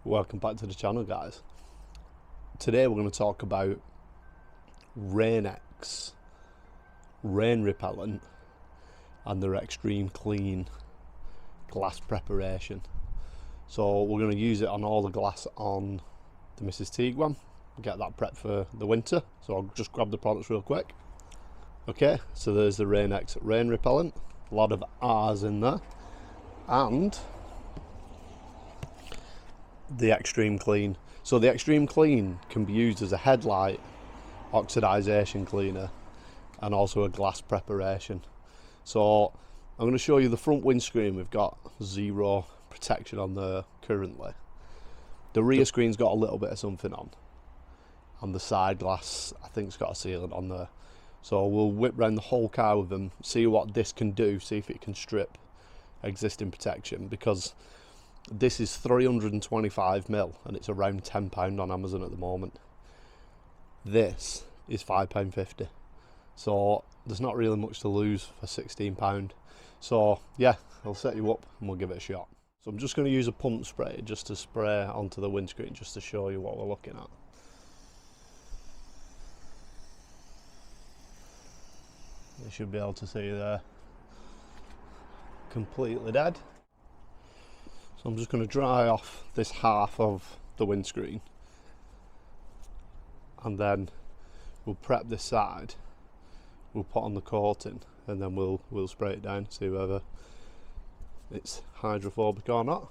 Welcome back to the channel, guys. Today we're going to talk about Rain-X, rain repellent, and their extreme clean glass preparation. So we're going to use it on all the glass on the Mrs. Tiguan, get that prepped for the winter. So I'll just grab the products real quick. Okay, so there's the Rain-X rain repellent, a lot of R's in there, and the extreme clean. So the extreme clean can be used as a headlight oxidization cleaner and also a glass preparation. So I'm going to show you the front windscreen. We've got zero protection on there currently. The rear screen's got a little bit of something on, and the side glass I think it's got a sealant on there. So we'll whip round the whole car with them, see what this can do, see if it can strip existing protection, because this is 325mm and it's around £10 on Amazon at the moment. This is £5.50, so there's not really much to lose for £16. So yeah, I'll set you up and we'll give it a shot. So I'm just going to use a pump spray just to spray onto the windscreen, just to show you what we're looking at. You should be able to see there, completely dead. So I'm just going to dry off this half of the windscreen, and then we'll prep this side, we'll put on the coating, and then we'll spray it down, see whether it's hydrophobic or not.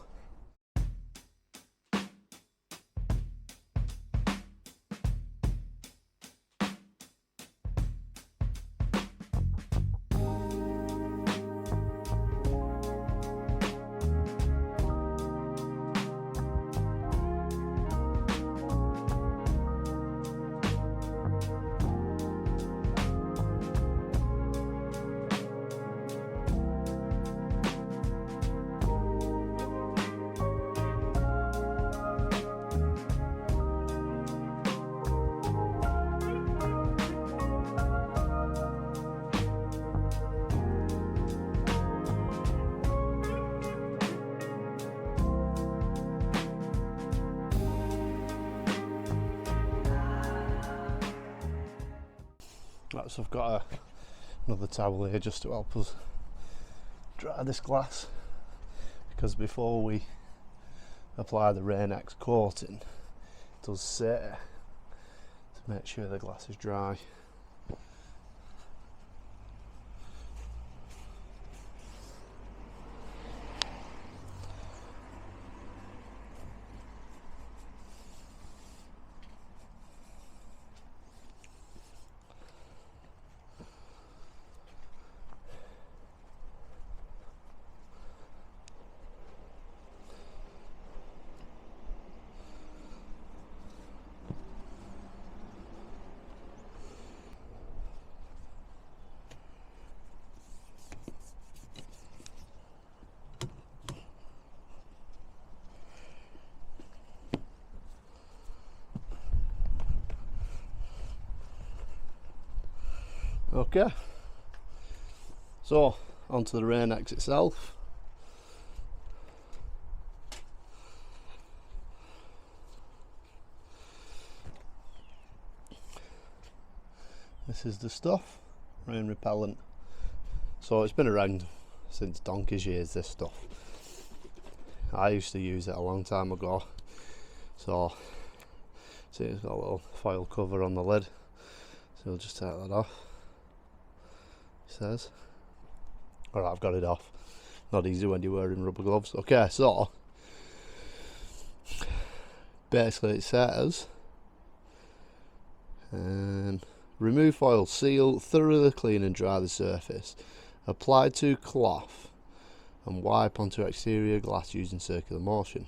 Right, so I've got another towel here just to help us dry this glass, because before we apply the Rain-X coating, it does say to make sure the glass is dry. Okay, so onto the Rain-X itself. This is the stuff, rain repellent. So it's been around since donkey's years, this stuff. I used to use it a long time ago. So see, it's got a little foil cover on the lid, so we'll just take that off. Says, alright, I've got it off. Not easy when you're wearing rubber gloves. Okay, so basically it says remove foil, seal, thoroughly clean and dry the surface, apply to cloth and wipe onto exterior glass using circular motion,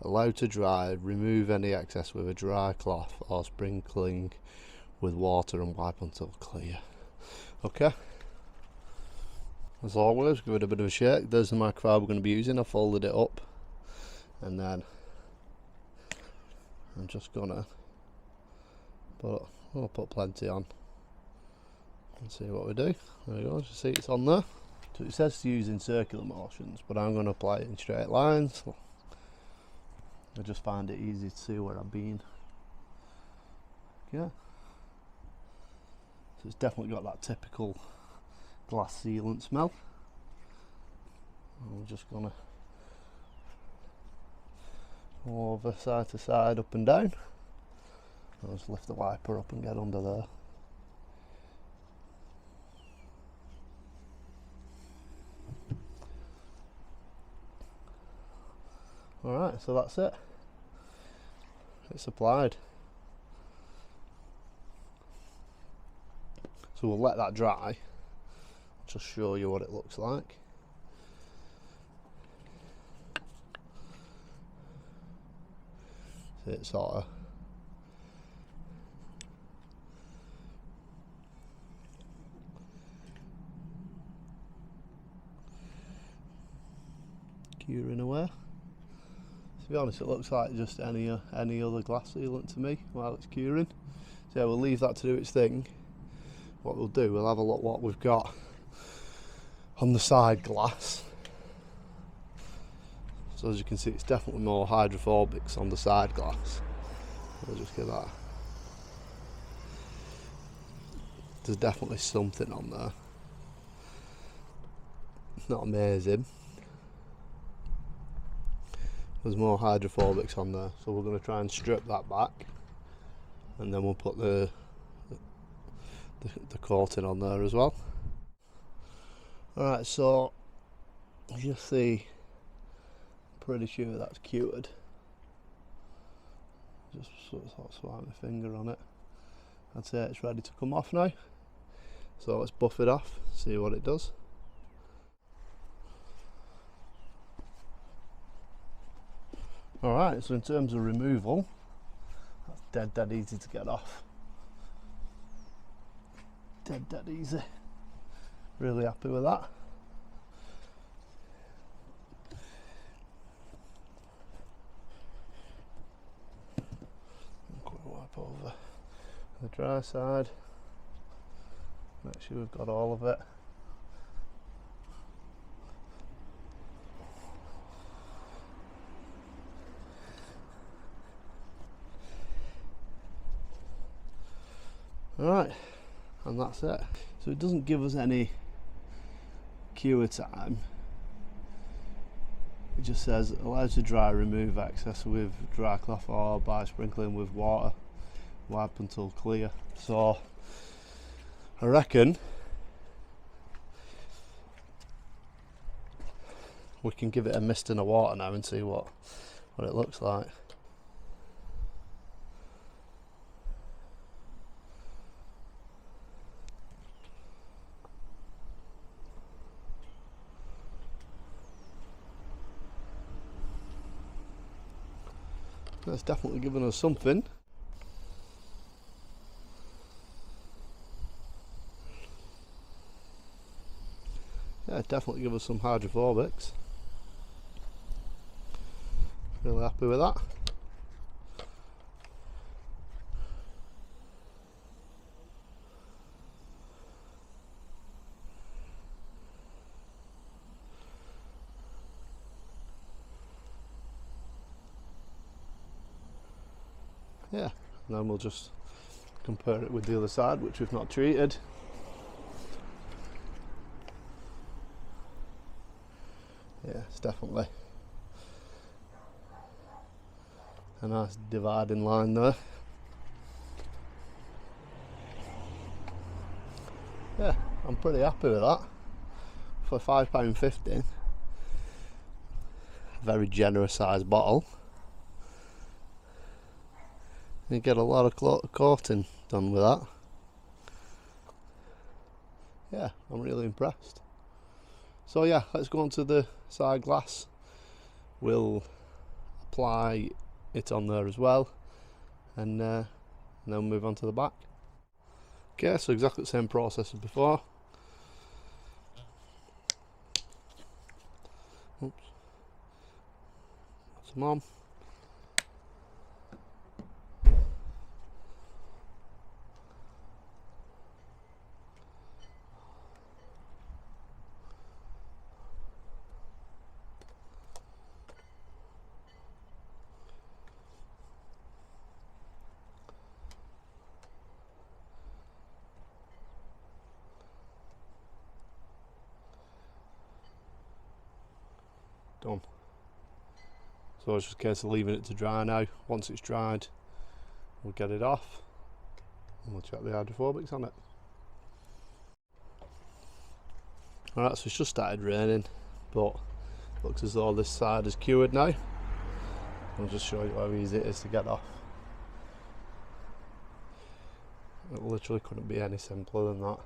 allow to dry, remove any excess with a dry cloth or sprinkling with water and wipe until clear. Okay, as always, give it a bit of a shake. There's the microfiber we're going to be using. I folded it up, and then I'm just gonna I'll put plenty on and see what we do. There we go, you see it's on there. So it says to use in circular motions, but I'm going to apply it in straight lines. I just find it easy to see where I've been. Yeah. So it's definitely got that typical glass sealant smell. I'm just gonna go over side to side, up and down. I'll just lift the wiper up and get under there. Alright, so that's it. It's applied. So we'll let that dry. Just show you what it looks like. So it's sort of curing away. To be honest, it looks like just any other glass sealant to me while it's curing. So yeah, we'll leave that to do its thing. What we'll do, we'll have a look what we've got on the side glass. So as you can see, it's definitely more hydrophobics on the side glass. I'll just get that. There's definitely something on there. It's not amazing. There's more hydrophobics on there, so we're going to try and strip that back, and then we'll put the coating on there as well. Alright, so you see, pretty sure that's cured. Just sort of swipe my finger on it. I'd say it's ready to come off now. So let's buff it off, see what it does. Alright, so in terms of removal, that's dead easy to get off. Dead easy. Really happy with that. Quick wipe over the dry side. Make sure we've got all of it. Alright, and that's it. So it doesn't give us any cure time. It just says allows to dry, remove excess with dry cloth or by sprinkling with water, wipe until clear. So I reckon we can give it a mist in the water now and see what it looks like. That's definitely given us something. Yeah, definitely give us some hydrophobics. Really happy with that. Yeah, and then we'll just compare it with the other side, which we've not treated. Yeah, it's definitely a nice dividing line there. Yeah, I'm pretty happy with that. For £5.50, a very generous sized bottle. You get a lot of coating done with that. Yeah, I'm really impressed. So yeah, let's go on to the side glass. We'll apply it on there as well, and then move on to the back. Okay, so exactly the same process as before. Oops. Put some on. So it's just a case of leaving it to dry now. Once it's dried, we'll get it off and we'll check the hydrophobics on it. Alright, so it's just started raining, but looks as though this side is cured now. I'll just show you how easy it is to get off. It literally couldn't be any simpler than that.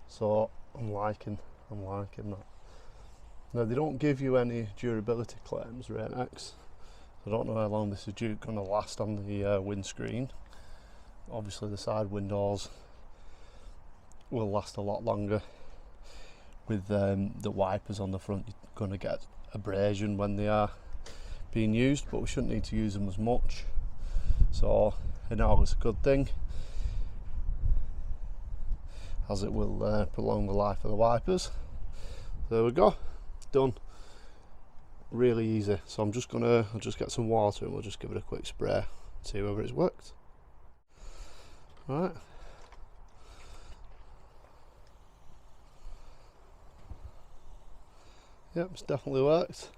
So I'm liking that. Now they don't give you any durability claims, Rain-X. I don't know how long this is going to last on the windscreen. Obviously the side windows will last a lot longer. With the wipers on the front, you're going to get abrasion when they are being used, but we shouldn't need to use them as much. So in all, it's a good thing, as it will prolong the life of the wipers. There we go, done. Really easy. So I'll just get some water and we'll just give it a quick spray, see whether it's worked. All right. Yep, it's definitely worked.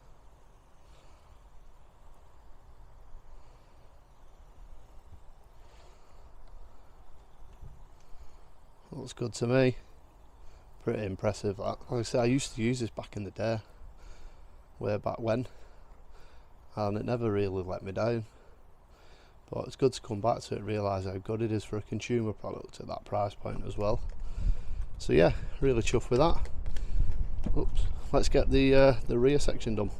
Looks good to me. Pretty impressive that. Like I said, I used to use this back in the day, way back when, and it never really let me down. But it's good to come back to it, realise how good it is for a consumer product at that price point as well. So yeah, really chuffed with that. Oops. Let's get the rear section done.